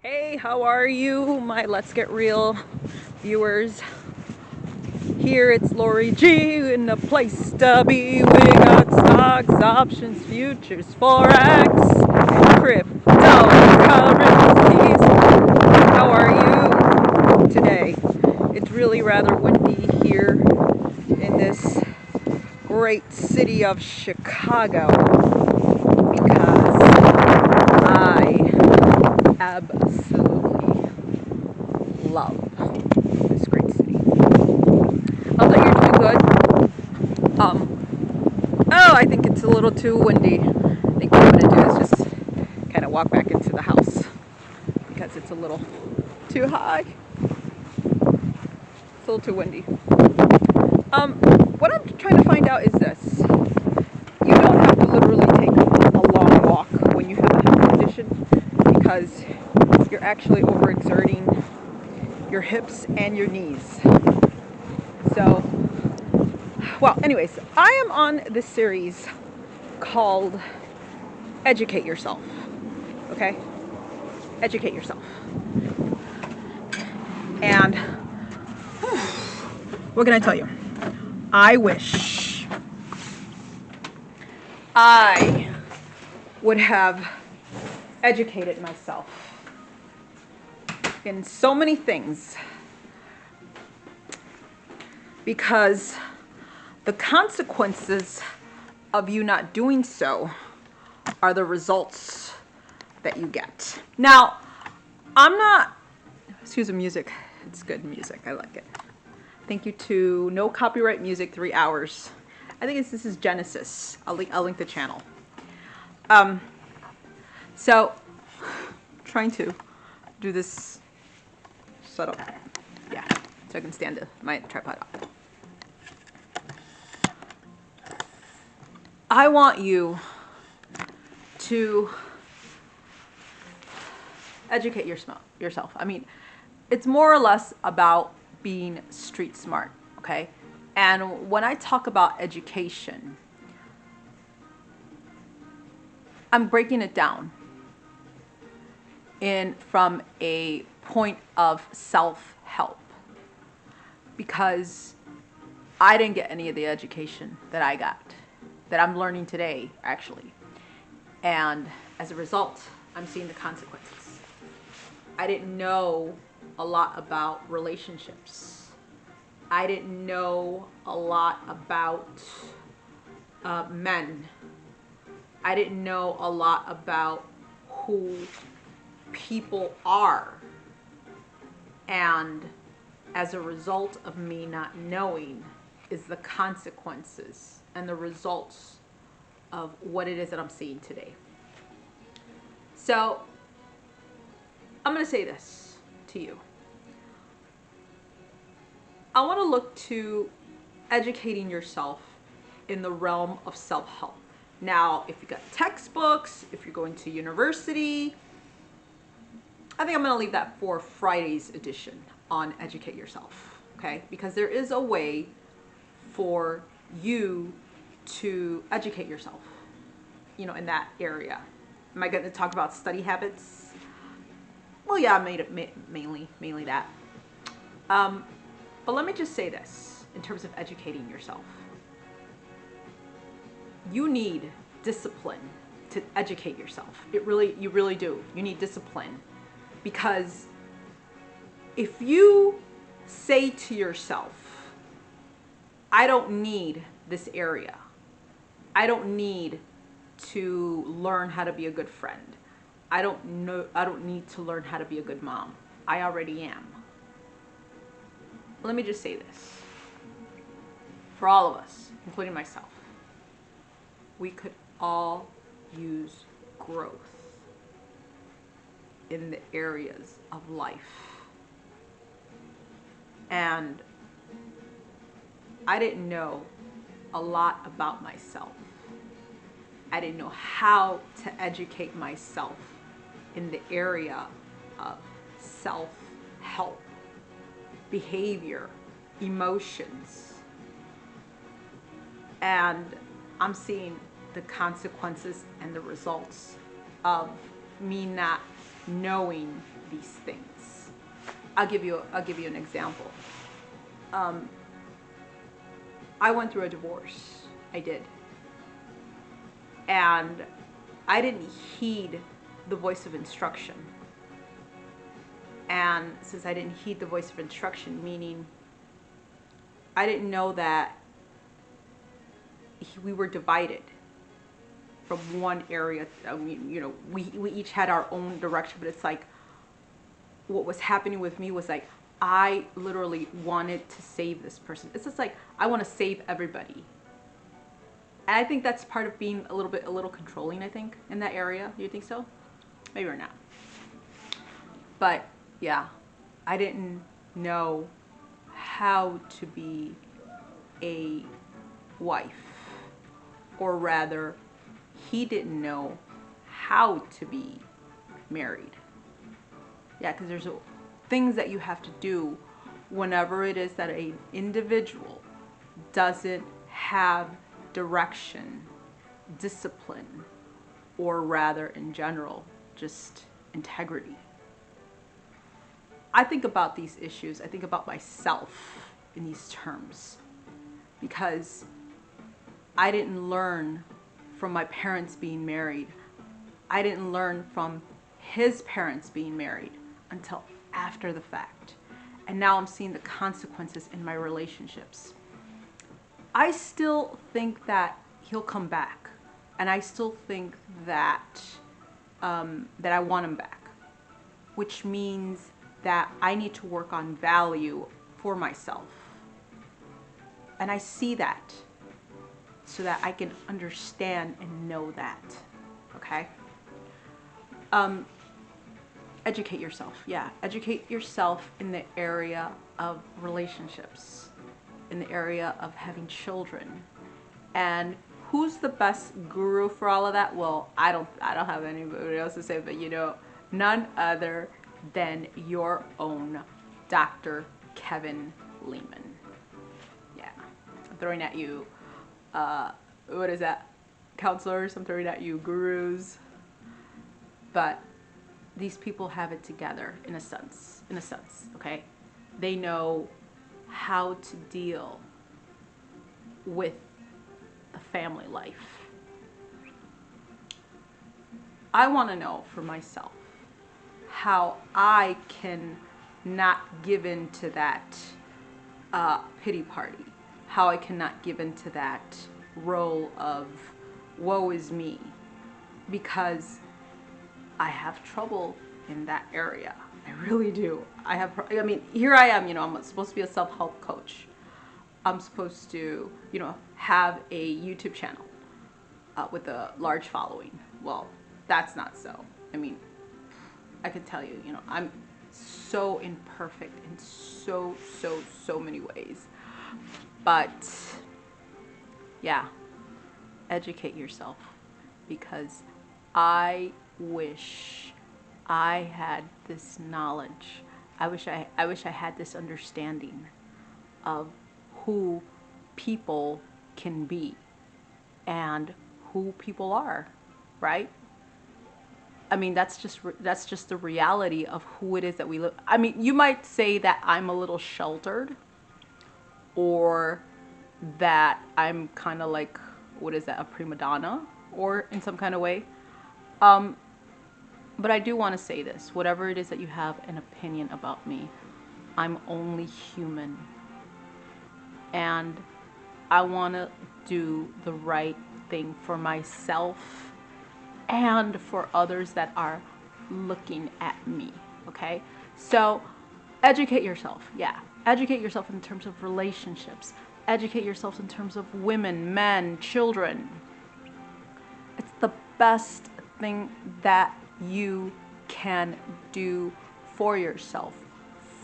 Hey, how are you, my Let's Get Real viewers? Here it's Lori G in the place to be. We got stocks, options, futures, forex, cryptocurrencies. How are you today? It's really rather windy here in this great city of Chicago because I absolutely love this great city. Hope that you're doing good. I think it's a little too windy. I think what I'm gonna do is just kind of walk back into the house because it's a little too high. It's a little too windy. What I'm trying to find out is this. You don't have to literally take a long walk when you have a hip condition because you're actually overexerting your hips and your knees. So, well, anyways, I am on this series called Educate Yourself. Okay? Educate yourself. And what can I tell you? I wish I would have educated myself in so many things because the consequences of you not doing so are the results that you get. Now, I'm not, excuse the music, it's good music, I like it. Thank you to No Copyright Music 3 hours. I think this is Genesis. I'll link the channel. So, trying to do this setup. Yeah, so I can stand my tripod up. I want you to educate yourself. I mean, it's more or less about being street smart, okay? And when I talk about education, I'm breaking it down from a point of self-help because I didn't get any of the education that I got, that I'm learning today, actually. And as a result, I'm seeing the consequences. I didn't know a lot about relationships. I didn't know a lot about men. I didn't know a lot about who people are. And as a result of me not knowing is the consequences and the results of what it is that I'm seeing today. So I'm going to say this to you. I want to look to educating yourself in the realm of self-help. Now, if you got textbooks, if you're going to university, I think I'm going to leave that for Friday's edition on Educate Yourself, okay? Because there is a way for you to educate yourself, in that area. Am I going to talk about study habits? Well, yeah, I made it mainly that. But let me just say this in terms of educating yourself. You need discipline to educate yourself. You really do. You need discipline because if you say to yourself, I don't need this area. I don't need to learn how to be a good friend. I don't need to learn how to be a good mom. I already am. Let me just say this. For all of us, including myself, we could all use growth in the areas of life. And I didn't know a lot about myself. I didn't know how to educate myself in the area of self-help, behavior, emotions. And I'm seeing the consequences and the results of me not knowing these things. I'll give you an example. I went through a divorce. I did. And I didn't heed the voice of instruction. And since I didn't heed the voice of instruction, meaning I didn't know that we were divided from one area. I mean, you know, we each had our own direction, but it's like what was happening with me was like I literally wanted to save this person. It's just like I want to save everybody. And I think that's part of being a little controlling, I think, in that area. Do you think so? Maybe or not. But yeah, I didn't know how to be a wife. Or rather, he didn't know how to be married. Yeah, because there's things that you have to do whenever it is that an individual doesn't have direction, discipline, or rather in general, just integrity. I think about these issues, I think about myself in these terms because I didn't learn from my parents being married. I didn't learn from his parents being married until after the fact. And now I'm seeing the consequences in my relationships. I still think that he'll come back, and I still think that that I want him back, which means that I need to work on value for myself, and I see that so that I can understand and know that. Okay. Educate yourself. Yeah, educate yourself in the area of relationships, in the area of having children. And who's the best guru for all of that? Well, I don't have anybody else to say, but you know, none other than your own Dr. Kevin Lehman. Yeah, I'm throwing at you, what is that? Counselors, I'm throwing at you gurus. But these people have it together in a sense, okay? They know how to deal with the family life. I want to know for myself how I can not give in to that pity party, how I cannot give in to that role of woe is me, because I have trouble in that area. I really do. I mean, here I am, you know, I'm supposed to be a self-help coach. I'm supposed to, you know, have a YouTube channel with a large following. Well, that's not so. I mean, I can tell you, you know, I'm so imperfect in so many ways. But yeah, educate yourself, because I wish I had this knowledge. I wish I had this understanding of who people can be and who people are, right? I mean, that's just the reality of who it is that we live. I mean, you might say that I'm a little sheltered, or that I'm kind of like, what is that, a prima donna, or in some kind of way. But I do want to say this, whatever it is that you have an opinion about me, I'm only human. And I want to do the right thing for myself and for others that are looking at me, okay? So educate yourself, yeah. Educate yourself in terms of relationships. Educate yourself in terms of women, men, children. It's the best thing that you can do for yourself,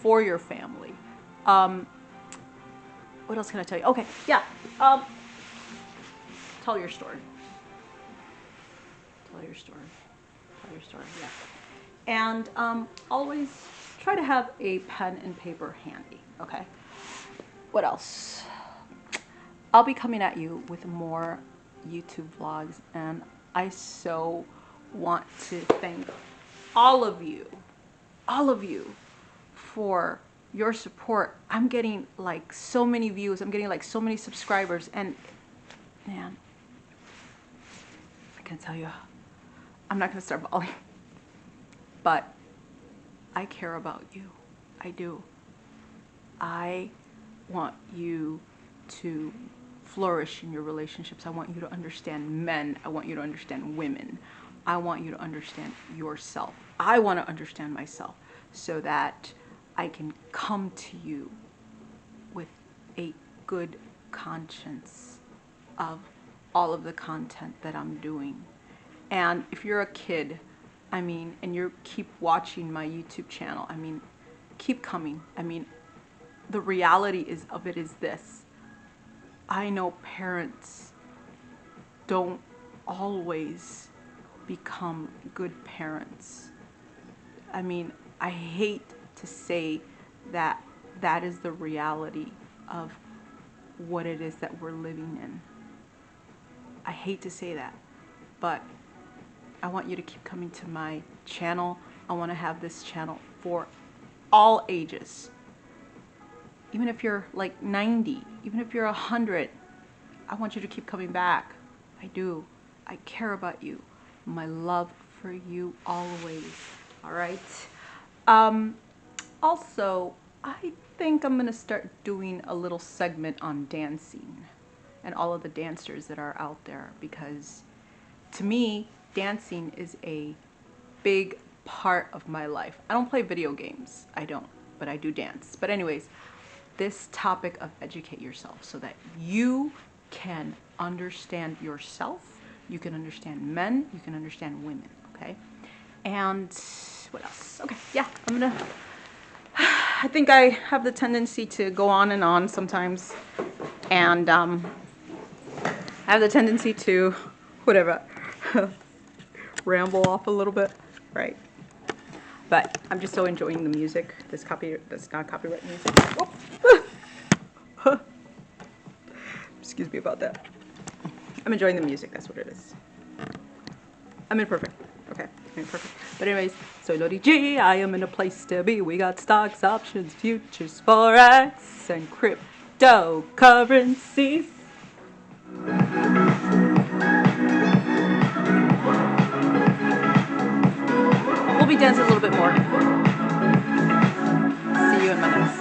for your family. What else can I tell you? Okay, yeah. Tell your story. Tell your story. Tell your story, yeah. And always try to have a pen and paper handy, okay? What else? I'll be coming at you with more YouTube vlogs, and I so want to thank all of you all of you for your support. I'm getting like so many views. I'm getting like so many subscribers. And man, I can't tell you, I'm not going to start bawling. But I care about you. I do. I want you to flourish in your relationships. I want you to understand men. I want you to understand women. I want you to understand yourself. I want to understand myself so that I can come to you with a good conscience of all of the content that I'm doing. And if you're a kid, I mean, and you keep watching my YouTube channel, I mean, keep coming. I mean, the reality of it is this. I know parents don't always become good parents. I mean, I hate to say that that is the reality of what it is that we're living in. I hate to say that, but I want you to keep coming to my channel. I want to have this channel for all ages. Even if you're like 90, even if you're 100, I want you to keep coming back. I do. I care about you. My love for you always. All right. Also, I think I'm going to start doing a little segment on dancing and all of the dancers that are out there, because to me, dancing is a big part of my life. I don't play video games. I don't, but I do dance. But anyways, this topic of educate yourself so that you can understand yourself, you can understand men, you can understand women, okay? And what else? Okay, yeah, I think I have the tendency to go on and on sometimes, and I have the tendency to, whatever, ramble off a little bit, right? But I'm just so enjoying the music, this not copyright music. Oh. Excuse me about that. I'm enjoying the music, that's what it is. I'm imperfect. Okay, I'm imperfect. But anyways, soy Lodi G, I am in a place to be. We got stocks, options, futures, forex, and cryptocurrencies. We'll be dancing a little bit more. See you in my next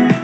video.